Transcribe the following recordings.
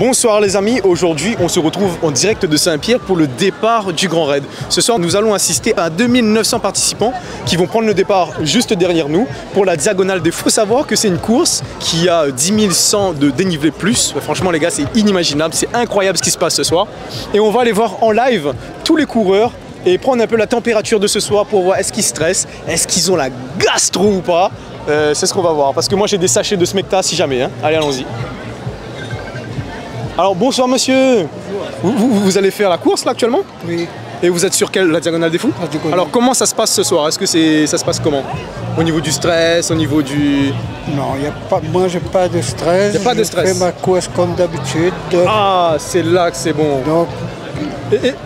Bonsoir les amis, aujourd'hui on se retrouve en direct de Saint-Pierre pour le départ du Grand Raid. Ce soir nous allons assister à 2900 participants qui vont prendre le départ juste derrière nous pour la diagonale des Fous. Faut savoir que c'est une course qui a 10 100 de dénivelé plus. Franchement les gars, c'est inimaginable, c'est incroyable ce qui se passe ce soir. Et on va aller voir en live tous les coureurs et prendre un peu la température de ce soir pour voir est-ce qu'ils stressent, est-ce qu'ils ont la gastro ou pas. C'est ce qu'on va voir parce que moi j'ai des sachets de Smecta si jamais. Allez, allons-y. Alors bonsoir monsieur, vous allez faire la course là actuellement? Oui. Et vous êtes sur la diagonale des Fous? Alors comment ça se passe ce soir? Est-ce que ça se passe comment? Au niveau du stress, au niveau du... Non, moi j'ai pas de stress. Il n'y a pas de stress. Je fais ma course comme d'habitude. Ah, c'est là que c'est bon. Donc,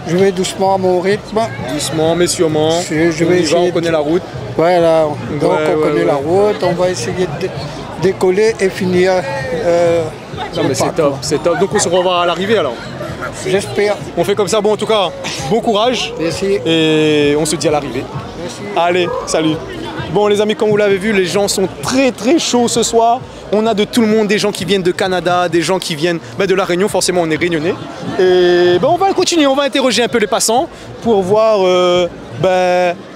je vais doucement à mon rythme. Doucement mais sûrement. On connaît la route. Voilà, donc on connaît la route, on va essayer de décoller et finir... Non mais c'est top, c'est top. Donc on se revoit à l'arrivée alors. J'espère. On fait comme ça, bon en tout cas, bon courage. Merci. Et on se dit à l'arrivée. Merci. Allez, salut. Bon les amis, comme vous l'avez vu, les gens sont très chauds ce soir. On a de tout le monde, des gens qui viennent de Canada, des gens qui viennent de La Réunion, forcément on est réunionnais. Et on va continuer, on va interroger un peu les passants pour voir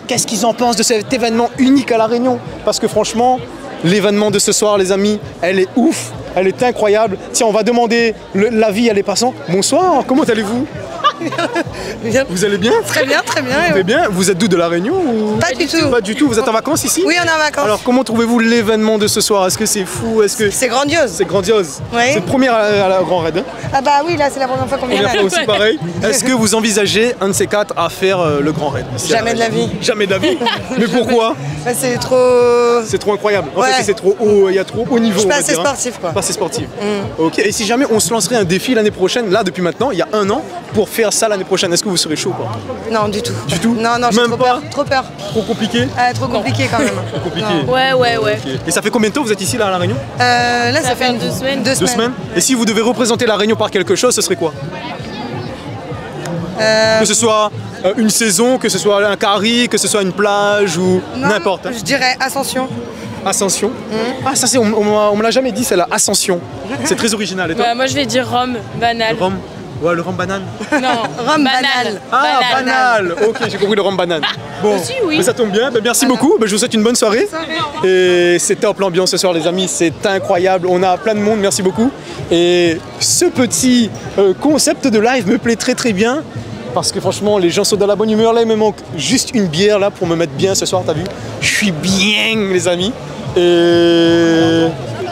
qu'est-ce qu'ils en pensent de cet événement unique à La Réunion. Parce que franchement, l'événement de ce soir les amis, elle est ouf. Elle est incroyable. Tiens, on va demander l'avis à les passants. Bonsoir, comment allez-vous? Bien. Vous allez bien? Très bien, très bien. Très bien. Vous êtes d'où, de La Réunion ou... Pas du tout. Pas du tout. Vous êtes en vacances ici? Oui, on est en vacances. Alors, comment trouvez-vous l'événement de ce soir? Est-ce que c'est fou? C'est grandiose. C'est grandiose. Oui. C'est le premier à la Grand Raid. Ah bah oui, là c'est la première fois qu'on vient. Première fois aussi, pareil. Est-ce que vous envisagez un de ces quatre à faire le Grand Raid? Jamais de la vie. Jamais de la vie. Mais pourquoi? C'est trop... C'est trop incroyable. En Ouais. fait, c'est trop haut. Il y a trop haut niveau. Je suis pas on va assez dire, sportif quoi. Pas assez sportif. Ok. Et si jamais on se lancerait un défi l'année prochaine, là depuis maintenant, il y a un an, pour faire ça l'année prochaine, est-ce que vous serez chaud quoi? Non, du tout. Du tout? Non, j'ai Même trop pas? peur. Trop peur. Trop compliqué? Trop compliqué quand même. Trop compliqué. Non. Ouais. Ok. Et ça fait combien de temps vous êtes ici là à La Réunion? Là ça fait 2 semaines. 2 2 semaines. Et si vous devez représenter La Réunion par quelque chose, ce serait quoi? Que ce soit une saison, que ce soit un carry, que ce soit une plage ou n'importe. Je dirais Ascension. Ascension. Ah ça c'est, on me l'a jamais dit, c'est la Ascension. C'est très original. Et toi? Bah, moi je vais dire rhum, banal. Le rhum. Ouais, le rhum banane. Non, Rhum banal. Ah, banal. Ok, j'ai compris le rhum banane. Bon, Aussi, oui. mais ça tombe bien. Merci beaucoup. Je vous souhaite une bonne soirée. Et c'est top l'ambiance ce soir, les amis. C'est incroyable. On a plein de monde. Merci beaucoup. Et ce petit concept de live me plaît très bien. Parce que franchement, les gens sont dans la bonne humeur. Là, il me manque juste une bière là pour me mettre bien ce soir. T'as vu? Je suis bien, les amis. Et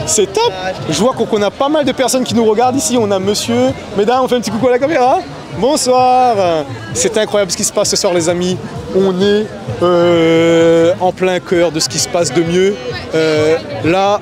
c'est top. Je vois qu'on a pas mal de personnes qui nous regardent ici. On a monsieur, mesdames, on fait un petit coucou à la caméra. Bonsoir. C'est incroyable ce qui se passe ce soir, les amis. On est en plein cœur de ce qui se passe de mieux. Là,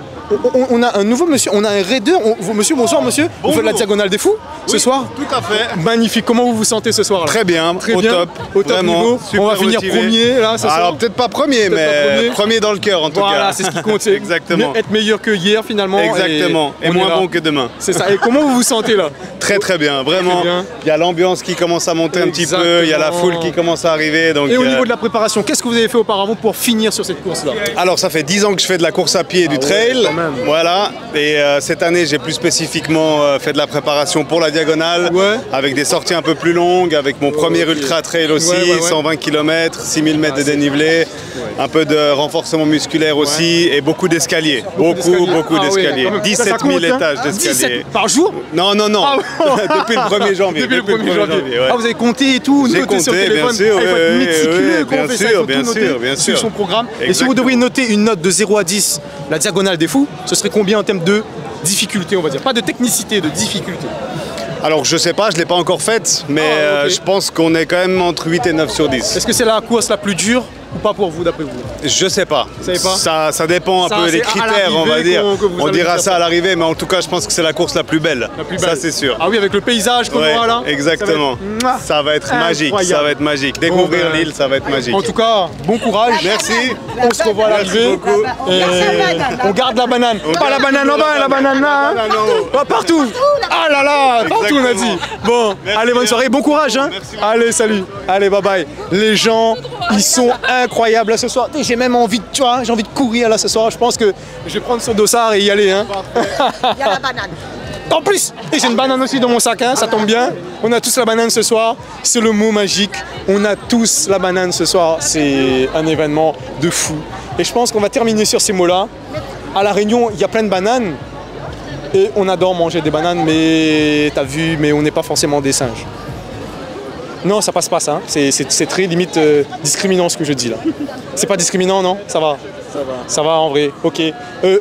on a un nouveau monsieur, on a un raider. Monsieur, bonsoir monsieur. Bonjour. Vous faites la diagonale des Fous ce soir? Tout à fait. Magnifique. Comment vous vous sentez ce soir là? Très bien, Très au bien. top. Au top Vraiment, niveau. On va super finir motivé. premier là ce soir. Alors peut-être pas premier, mais premier dans le cœur en tout cas. Voilà, c'est ce qui compte. C'est exactement. Être meilleur que hier finalement. Exactement. Et on est moins là. bon que demain. C'est ça. Et comment vous vous sentez là? Très bien, vraiment. Très bien. Il y a l'ambiance qui commence à monter un petit Exactement. peu, il y a la foule qui commence à arriver. Donc, Et au niveau de la préparation, qu'est-ce que vous avez fait auparavant pour finir sur cette course là? Alors ça fait 10 ans que je fais de la course à pied et du trail. quand même. Voilà. Et cette année j'ai plus spécifiquement fait de la préparation pour la diagonale. Ouais. Avec des sorties un peu plus longues, avec mon premier ultra trail aussi, Ouais. 120 km, 6000 mètres de dénivelé, un peu de renforcement musculaire aussi et beaucoup d'escaliers. Beaucoup d'escaliers. 17 000 étages d'escaliers. 17 par jour? Non. Ah ouais. Depuis le 1er janvier. Depuis le 1er janvier. ouais. Ah, vous avez compté et tout, J'ai noté sur le compté, bien téléphone. sûr, Il faut être méticuleux, bien quand on fait ça, sûr, il faut bien tout noter sûr, bien sur sûr. son programme. Et si vous Exactement. devriez noter une note de 0 à 10, la diagonale des Fous, ce serait combien en termes de difficulté, on va dire? Pas de technicité, de difficulté. Alors je sais pas, je l'ai pas encore faite, mais ok. je pense qu'on est quand même entre 8 et 9 sur 10. Est-ce que c'est la course la plus dure ou pas pour vous, d'après vous? Je sais pas. Vous savez pas? Ça dépend un Ça, peu c'est des à critères, on va l'arrivée dire. que vous On allez dira dire ça ça. à l'arrivée, mais en tout cas, je pense que c'est la course la plus belle. La plus belle. Ça, c'est sûr. Ah oui, avec le paysage qu'on Ouais, voit là. exactement. Ça va être magique. Incroyable. Ça va être magique. Découvrir Bon, ben, l'île, ça va être magique. En tout cas, bon courage. Merci. On se revoit à l'arrivée. beaucoup. Et on garde la banane. Pas la banane en bas, la banane là. Pas partout. Ah là là, partout on a dit. Bon, allez, bonne soirée, bon courage. Hein. Allez, salut. Allez, bye bye. Les gens, ils sont incroyables là ce soir. J'ai même envie, tu vois, j'ai envie de courir là ce soir. Je pense que je vais prendre son dossard et y aller. Hein. Il y a la banane. En plus, et j'ai une banane aussi dans mon sac, hein, ça tombe bien. On a tous la banane ce soir. C'est le mot magique. On a tous la banane ce soir. C'est un événement de fou. Et je pense qu'on va terminer sur ces mots-là. À La Réunion, il y a plein de bananes. Et on adore manger des bananes, mais t'as vu, mais on n'est pas forcément des singes. Non, ça passe pas ça. Hein. C'est très limite discriminant ce que je dis là. C'est pas discriminant, non? Ça va. Ça va en vrai. Ok.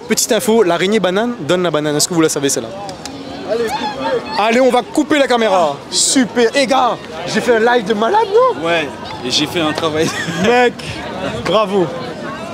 Petite info, l'araignée banane donne la banane. Est-ce que vous la savez celle-là? Allez, on va couper la caméra. Super. Eh gars, j'ai fait un live de malade, non? Ouais, et j'ai fait un travail. Mec, bravo.